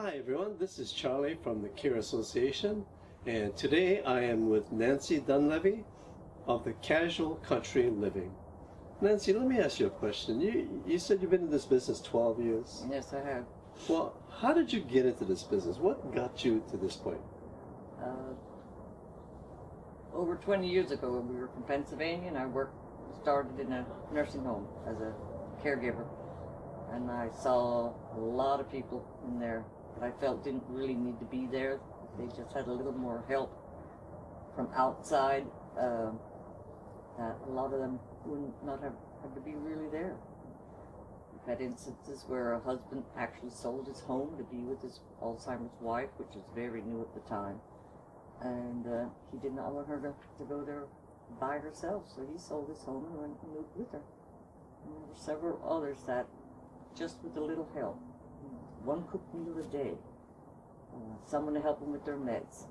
Hi everyone, this is Charlie from the Care Association, and today I am with Nancy Dunleavy of the Casual Country Living. Nancy, let me ask you a question. You said you've been in this business 12 years. Yes, I have. Well, how did you get into this business? What got you to this point? Over 20 years ago, we were from Pennsylvania, and started in a nursing home as a caregiver. And I saw a lot of people in there that I felt didn't really need to be there. They just had a little more help from outside. That a lot of them would not have had to be really there. We've had instances where a husband actually sold his home to be with his Alzheimer's wife, which was very new at the time. And he did not want her to go there by herself, so he sold his home and went and moved with her. And there were several others that, just with a little help, one cooked meal a day, someone to help them with their meds.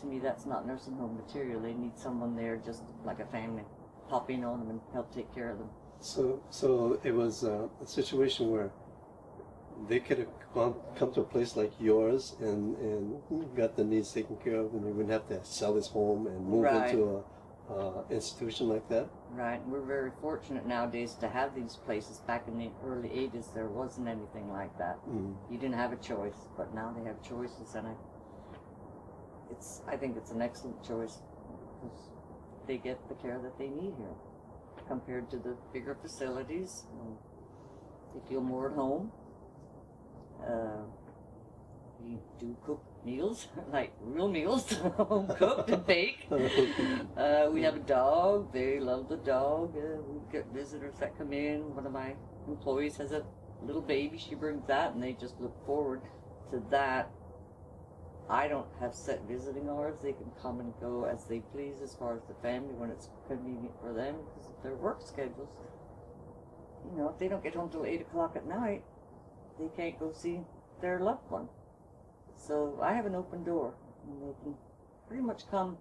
To me, that's not nursing home material. They need someone there just like a family, pop in on them and help take care of them. So it was a situation where they could have come to a place like yours and got the needs taken care of, and they wouldn't have to sell his home and move into a institution like that. Right. We're very fortunate nowadays to have these places. Back in the early 80s, there wasn't anything like that. You didn't have a choice, but now they have choices, and I think it's an excellent choice because they get the care that they need here compared to the bigger facilities. They feel more at home. We do cook meals, like real meals, home cooked and baked. We have a dog. They love the dog. We get visitors that come in. One of my employees has a little baby. She brings that, and they just look forward to that. I don't have set visiting hours. They can come and go as they please as far as the family when it's convenient for them because of their work schedules. You know, if they don't get home till 8 o'clock at night, they can't go see their loved one. So I have an open door, and they can pretty much come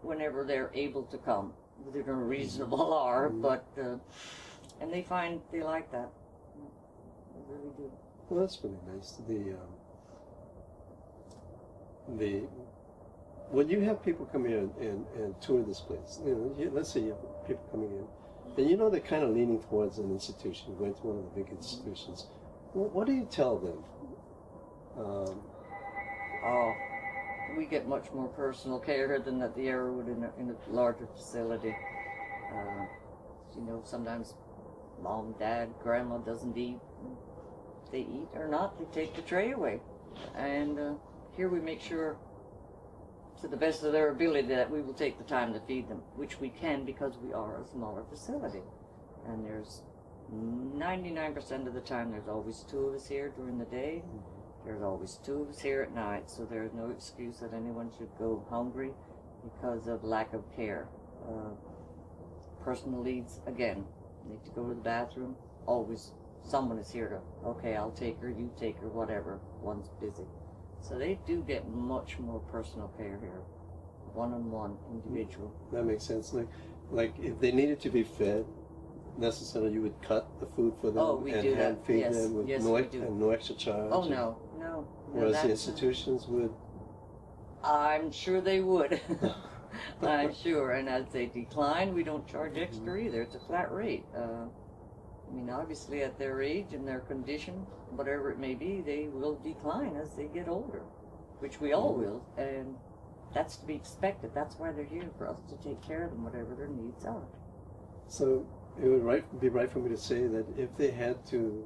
whenever they're able to come, within a reasonable hour. But and they find they like that. They really do. Well, that's really nice. When you have people come in and tour this place, let's say you have people coming in, and they're kind of leaning towards an institution, going to one of the big institutions. What do you tell them? We get much more personal care than that they ever would in a larger facility. Sometimes mom, dad, grandma doesn't eat. If they eat or not, they take the tray away. And here we make sure, to the best of their ability, that we will take the time to feed them, which we can because we are a smaller facility. And there's 99% of the time, there's always 2 of us here during the day. There's always 2 of us here at night, so there's no excuse that anyone should go hungry because of lack of care. Personal needs, again, need to go to the bathroom. Always someone is here to, okay, I'll take her, you take her, whatever. One's busy. So they do get much more personal care here, one-on-one, individual. That makes sense. Like if they needed to be fed, necessarily you would cut the food for them and hand feed them with no extra charge. Oh, no. Whereas the institutions would? I'm sure they would. I'm sure. And as they decline, we don't charge extra either. It's a flat rate. Obviously at their age and their condition, whatever it may be, they will decline as they get older, which we all will. And that's to be expected. That's why they're here, for us to take care of them, whatever their needs are. So it would be right for me to say that if they had to,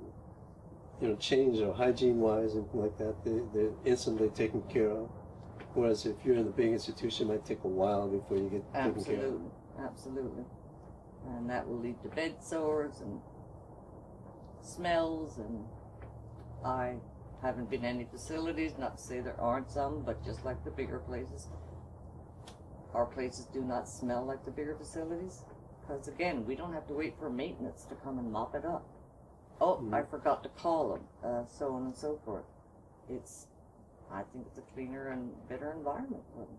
change their hygiene-wise and like that, they're instantly taken care of. Whereas if you're in a big institution, it might take a while before you get taken care of. Absolutely. And that will lead to bed sores and smells. And I haven't been in any facilities, not to say there aren't some, but just like the bigger places, our places do not smell like the bigger facilities. Because again, we don't have to wait for maintenance to come and mop it up. I forgot to call them, so on and so forth. I think it's a cleaner and better environment for them.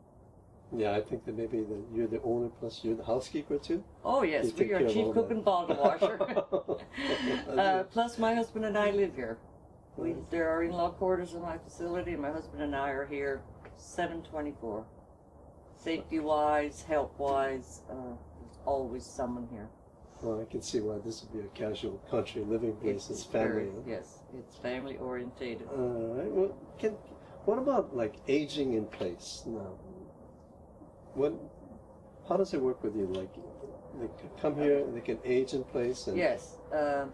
Yeah, I think that maybe you're the owner plus you're the housekeeper too? Oh yes, we are chief cook and bottle washer. Plus my husband and I live here. There are in-law quarters in my facility, and my husband and I are here 7/24. Safety-wise, health-wise, there's always someone here. Well, I can see why this would be a casual country living place. It's family. Huh? Yes, it's family orientated. All right. Well, what about like aging in place now? How does it work with you? Like, they can come here, they can age in place, and Yes.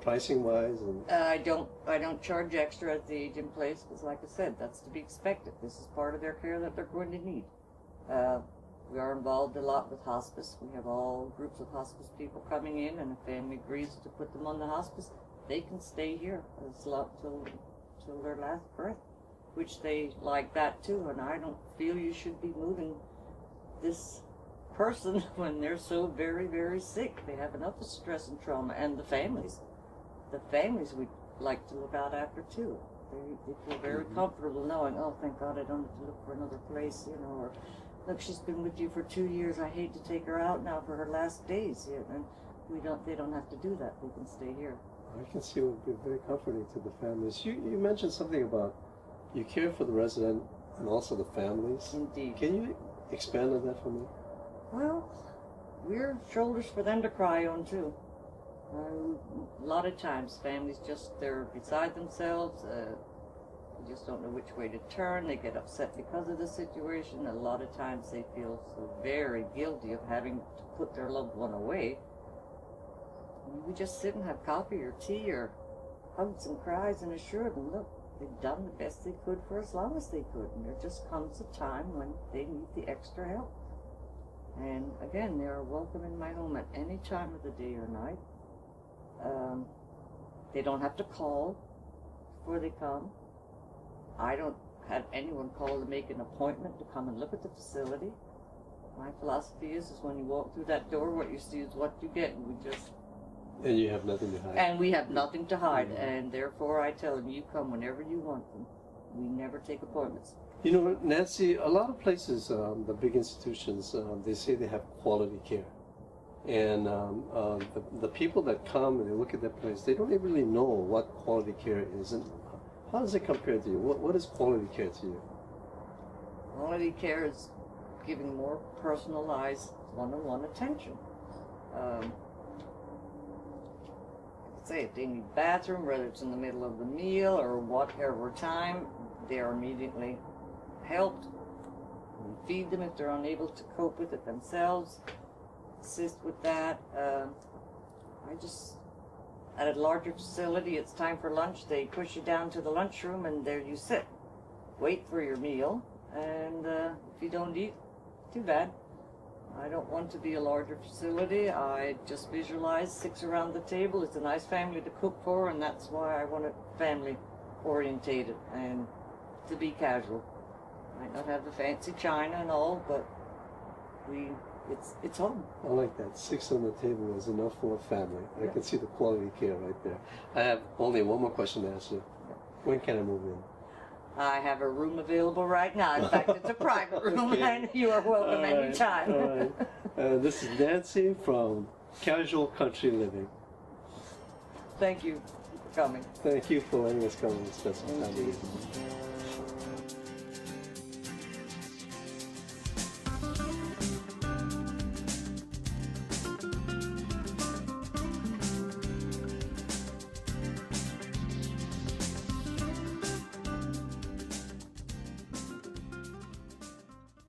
pricing wise, and I don't charge extra at the age in place because, like I said, that's to be expected. This is part of their care that they're going to need. We are involved a lot with hospice. We have all groups of hospice people coming in, and if family agrees to put them on the hospice, they can stay here till their last breath, which they like that too. And I don't feel you should be moving this person when they're so very, very sick. They have enough of stress and trauma, and the families we like to look out after too. They feel very comfortable knowing, oh, thank God I don't have to look for another place, or look, she's been with you for 2 years. I hate to take her out now for her last days. And they don't have to do that. They can stay here. I can see it would be very comforting to the families. You mentioned something about you care for the resident and also the families. Indeed. Can you expand on that for me? Well, we're shoulders for them to cry on too. A lot of times families they're beside themselves. They just don't know which way to turn. They get upset because of the situation. A lot of times they feel so very guilty of having to put their loved one away. We just sit and have coffee or tea or hugs and cries and assure them, look, they've done the best they could for as long as they could. And there just comes a time when they need the extra help. And again, they are welcome in my home at any time of the day or night. They don't have to call before they come. I don't have anyone call to make an appointment to come and look at the facility. My philosophy is when you walk through that door, what you see is what you get, And you have nothing to hide. And we have nothing to hide, and therefore I tell them, you come whenever you want them. We never take appointments. You know, Nancy, a lot of places, the big institutions, they say they have quality care. And the people that come and they look at that place, they don't even really know what quality care is. And how does it compare to you? What is quality care to you? Quality care is giving more personalized, one-on-one attention. Say if they need bathroom, whether it's in the middle of the meal or whatever time, they are immediately helped. We feed them if they're unable to cope with it themselves. Assist with that. At a larger facility, it's time for lunch. They push you down to the lunchroom, and there you sit. Wait for your meal, and if you don't eat, too bad. I don't want to be a larger facility. I just visualize 6 around the table. It's a nice family to cook for, and that's why I want it family orientated and to be casual. Might not have the fancy china and all, but it's home. I like that. 6 on the table is enough for a family. I can see the quality care right there. I have only one more question to ask you. When can I move in? I have a room available right now. In fact, it's a private room, Okay. and you are welcome anytime. All right. This is Nancy from Casual Country Living. Thank you for coming. Thank you for letting us come and spend some time with you.